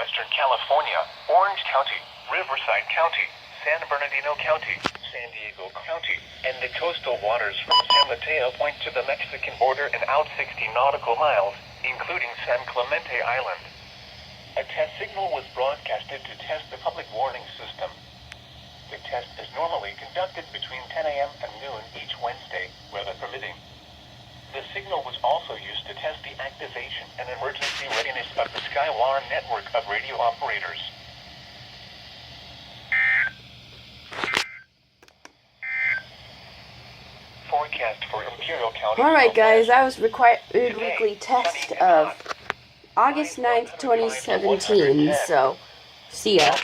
southwestern California, Orange County, Riverside County, San Bernardino County, San Diego County, and the coastal waters from San Mateo Point to the Mexican border and out 60 nautical miles, including San Clemente Island. A test signal was broadcasted to test the public warning system. The test is normally conducted between 10 a.m. and noon each Wednesday, weather permitting. The signal was also used to test the activation and emergency readiness of the Skywar network of radio operators. Forecast for Imperial County. Alright guys, that was required weekly test of August 9th, 2017, so see ya.